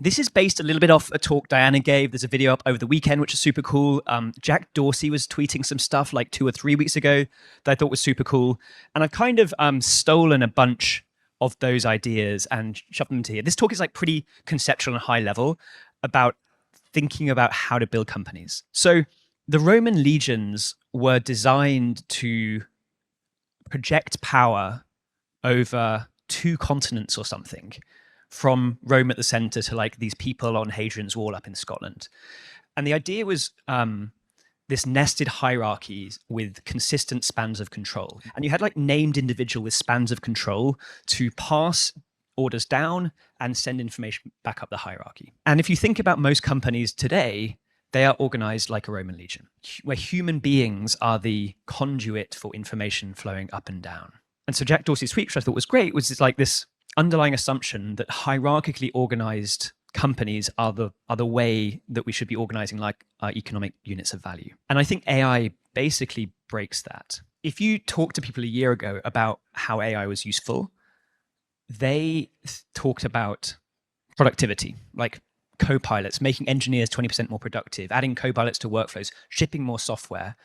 This is based a little bit off a talk Diana gave. There's a video up over the weekend, which is super cool. Jack Dorsey was tweeting some stuff like 2 or 3 weeks ago that I thought was super cool. And I've kind of stolen a bunch of those ideas and shoved them into here. This talk is like pretty conceptual and high level about thinking about how to build companies. So the Roman legions were designed to project power over 2 continents or something, from Rome at the center to like these people on Hadrian's Wall up in Scotland. And the idea was this nested hierarchies with consistent spans of control. And you had like named individual with spans of control to pass orders down and send information back up the hierarchy. And if you think about most companies today, they are organized like a Roman legion, where human beings are the conduit for information flowing up and down. And so Jack Dorsey's tweet, which I thought was great, was like this underlying assumption that hierarchically organized companies are the way that we should be organizing like our economic units of value. And I think AI basically breaks that. If you talk to people a year ago about how AI was useful, they talked about productivity, like co-pilots, making engineers 20% more productive, adding co-pilots to workflows, shipping more software.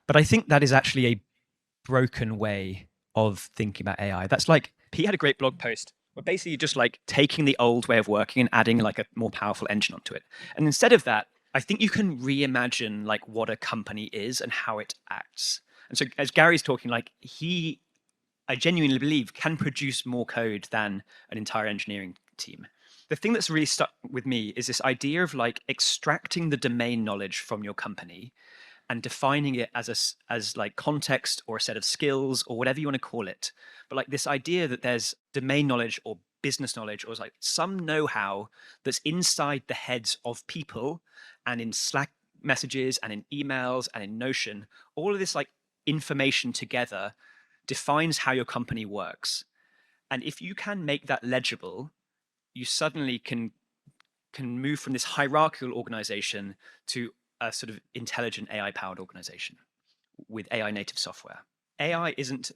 But I think that is actually a broken way of thinking about AI. That's like, Pete had a great blog post where basically just like taking the old way of working and adding like a more powerful engine onto it. And instead of that, I think you can reimagine like what a company is and how it acts. And so as Gary's talking, like I genuinely believe can produce more code than an entire engineering team. The thing that's really stuck with me is this idea of like extracting the domain knowledge from your company and defining it as like context or a set of skills or whatever you want to call it. But like this idea that there's domain knowledge or business knowledge or like some know-how that's inside the heads of people and in Slack messages and in emails and in Notion, all of this like information together defines how your company works. And if you can make that legible, you suddenly can move from this hierarchical organization to a sort of intelligent AI-powered organization with AI native software. AI isn't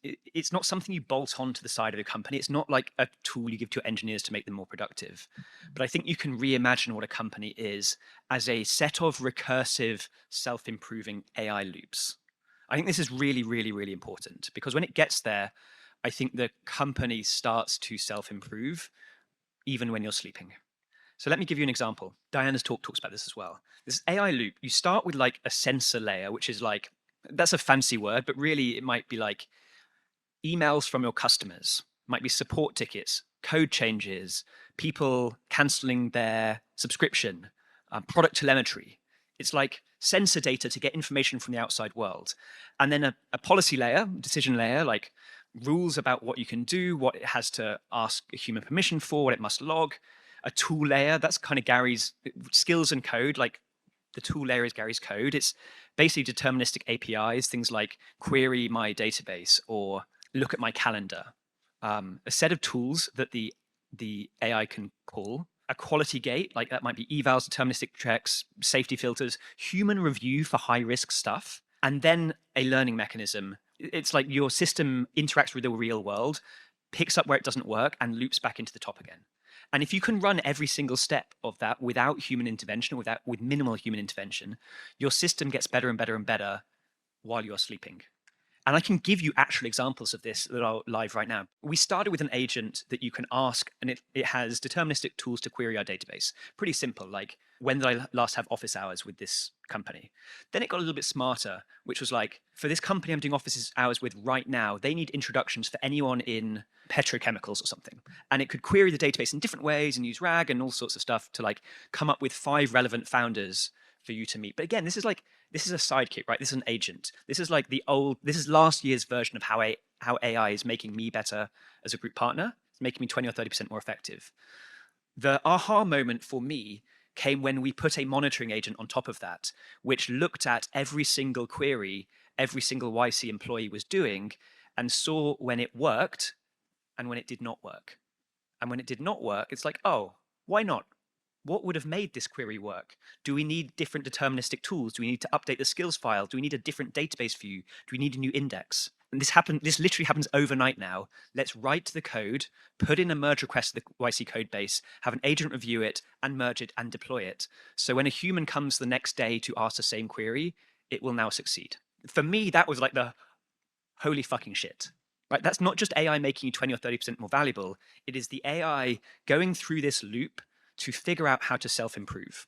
it's not something you bolt onto the side of a company. It's not like a tool you give to your engineers to make them more productive. But I think you can reimagine what a company is as a set of recursive, self-improving AI loops. I think this is really, really, really important because when it gets there, I think the company starts to self-improve even when you're sleeping. So let me give you an example. Diana's talk talks about this as well. This AI loop, you start with like a sensor layer, which is like, that's a fancy word, but really it might be like emails from your customers, might be support tickets, code changes, people canceling their subscription, product telemetry. It's like sensor data to get information from the outside world. And then a policy layer, decision layer, like rules about what you can do, what it has to ask a human permission for, what it must log. A tool layer, that's kind of Gary's skills and code, like the tool layer is Gary's code. It's basically deterministic APIs, things like query my database or look at my calendar. A set of tools that the AI can call. A quality gate, like that might be evals, deterministic checks, safety filters, human review for high risk stuff, and then a learning mechanism. It's like your system interacts with the real world, picks up where it doesn't work, and loops back into the top again. And if you can run every single step of that without human intervention, with minimal human intervention, your system gets better and better and better while you're sleeping. And I can give you actual examples of this that are live right now. We started with an agent that you can ask, and it has deterministic tools to query our database. Pretty simple, like, when did I last have office hours with this company? Then it got a little bit smarter, which was like, for this company I'm doing office hours with right now, they need introductions for anyone in petrochemicals or something. And it could query the database in different ways and use RAG and all sorts of stuff to like come up with 5 relevant founders for you to meet. But again, this is a sidekick, right? This is an agent. This is like this is last year's version of how AI is making me better as a group partner. It's making me 20 or 30% more effective. The aha moment for me came when we put a monitoring agent on top of that, which looked at every single query every single YC employee was doing and saw when it worked and when it did not work. And when it did not work, it's like, oh, why not? what would have made this query work? Do we need different deterministic tools? Do we need to update the skills file? Do we need a different database view? Do we need a new index? And this literally happens overnight now. Let's write the code, put in a merge request to the YC code base, have an agent review it and merge it and deploy it. So when a human comes the next day to ask the same query, it will now succeed. For me, that was like the holy fucking shit. Right? That's not just AI making you 20 or 30% more valuable. It is the AI going through this loop to figure out how to self-improve.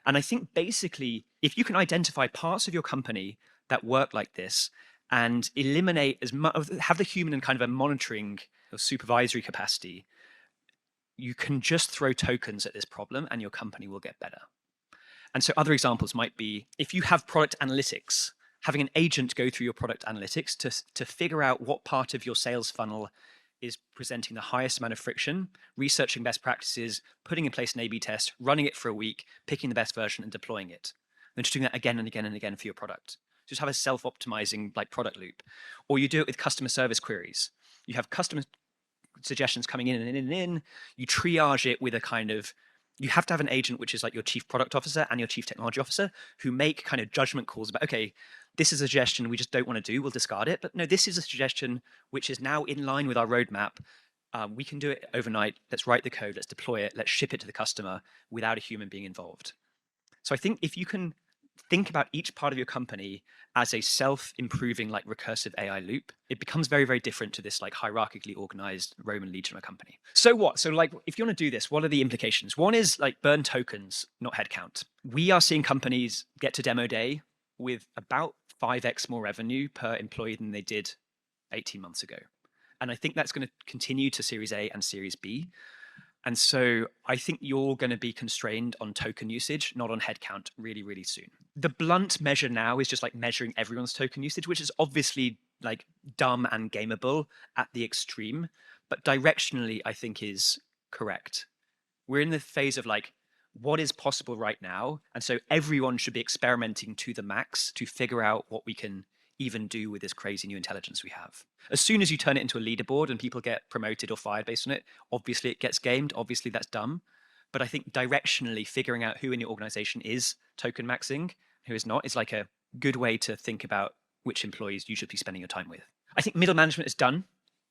And I think basically, if you can identify parts of your company that work like this and eliminate as much, have the human in kind of a monitoring or supervisory capacity, you can just throw tokens at this problem and your company will get better. And so other examples might be, if you have product analytics, having an agent go through your product analytics to figure out what part of your sales funnel is presenting the highest amount of friction, researching best practices, putting in place an A/B test, running it for a week, picking the best version and deploying it. Then just doing that again and again and again for your product. Just have a self-optimizing like product loop. Or you do it with customer service queries. You have customer suggestions coming in and in and in. You triage it with a kind of, you have to have an agent which is like your chief product officer and your chief technology officer who make kind of judgment calls about, okay, this is a suggestion we just don't want to do, we'll discard it. But no, this is a suggestion which is now in line with our roadmap. We can do it overnight. Let's write the code, let's deploy it, let's ship it to the customer without a human being involved. So I think if you can think about each part of your company as a self-improving like recursive AI loop, it becomes very, very different to this like hierarchically organized Roman legion of a company. So what? So like, if you want to do this, what are the implications? One is like burn tokens, not headcount. We are seeing companies get to demo day with about 5x more revenue per employee than they did 18 months ago. And I think that's going to continue to Series A and Series B. And so I think you're going to be constrained on token usage, not on headcount really, really soon. The blunt measure now is just like measuring everyone's token usage, which is obviously like dumb and gameable at the extreme, but directionally I think is correct. We're in the phase of like, what is possible right now? And so everyone should be experimenting to the max to figure out what we can even do with this crazy new intelligence we have. As soon as you turn it into a leaderboard and people get promoted or fired based on it, obviously it gets gamed. Obviously that's dumb. But I think directionally figuring out who in your organization is token maxing, who is not, is like a good way to think about which employees you should be spending your time with. I think middle management is done.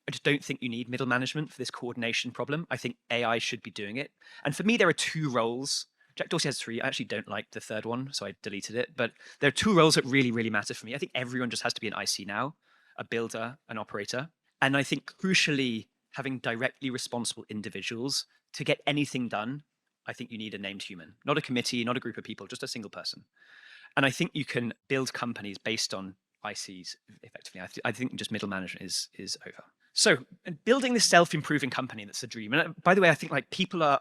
I just don't think you need middle management for this coordination problem. I think AI should be doing it. And for me, there are two roles. Jack Dorsey has three. I actually don't like the third one, so I deleted it. But there are two roles that really, really matter for me. I think everyone just has to be an IC now, a builder, an operator. And I think crucially, having directly responsible individuals to get anything done, I think you need a named human, not a committee, not a group of people, just a single person. And I think you can build companies based on ICs effectively. I think just middle management is over. So building this self-improving company, that's the dream. And by the way, I think like people are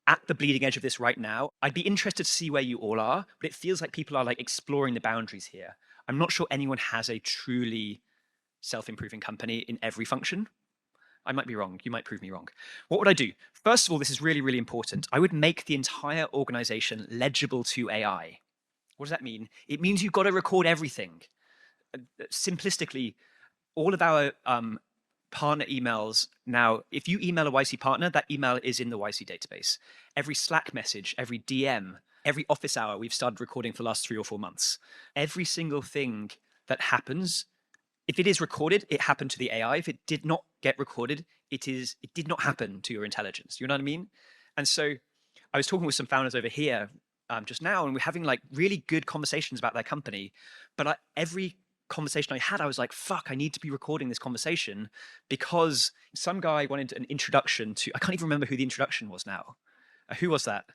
at the bleeding edge of this right now. I'd be interested to see where you all are, but it feels like people are like exploring the boundaries here. I'm not sure anyone has a truly self-improving company in every function. I might be wrong. You might prove me wrong. What would I do? First of all, this is really, really important. I would make the entire organization legible to AI. What does that mean? It means you've got to record everything. Simplistically, all of our partner emails now, if you email a YC partner, that email is in the YC database. Every Slack message, every DM, every office hour we've started recording for the last 3 or 4 months. Every single thing that happens, if it is recorded, it happened to the AI. If it did not get recorded, it did not happen to your intelligence. You know what I mean? And so I was talking with some founders over here just now, and we're having like really good conversations about their company. But every conversation I had, I was like, fuck, I need to be recording this conversation because some guy wanted an introduction to, I can't even remember who the introduction was now. Who was that?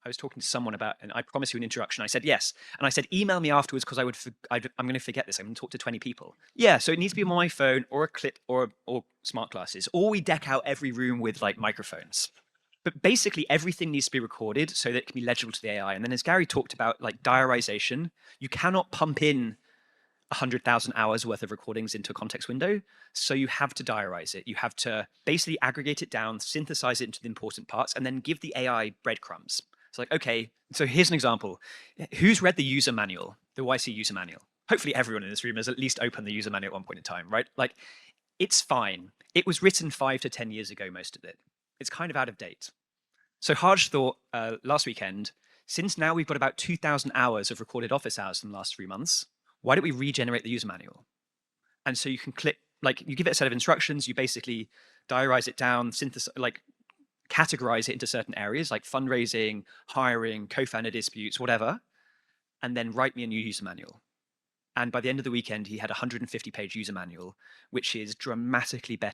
I was talking to someone about, and I promised you an introduction. I said, yes. And I said, email me afterwards because I'm going to forget this. I'm going to talk to 20 people. Yeah, so it needs to be on my phone or a clip or smart glasses, or we deck out every room with like microphones. But basically everything needs to be recorded so that it can be legible to the AI. And then as Gary talked about like diarization, you cannot pump in 100,000 hours worth of recordings into a context window. So you have to diarize it. You have to basically aggregate it down, synthesize it into the important parts, and then give the AI breadcrumbs. It's like, okay, so here's an example. Who's read the user manual, the YC user manual? Hopefully everyone in this room has at least opened the user manual at one point in time, right? Like, it's fine. It was written 5 to 10 years ago, most of it. It's kind of out of date. So Harj thought last weekend, since now we've got about 2,000 hours of recorded office hours in the last 3 months, why don't we regenerate the user manual? And so you can click, like you give it a set of instructions, you basically diarize it down, like categorize it into certain areas like fundraising, hiring, co-founder disputes, whatever, and then write me a new user manual. And by the end of the weekend, he had a 150-page user manual, which is dramatically better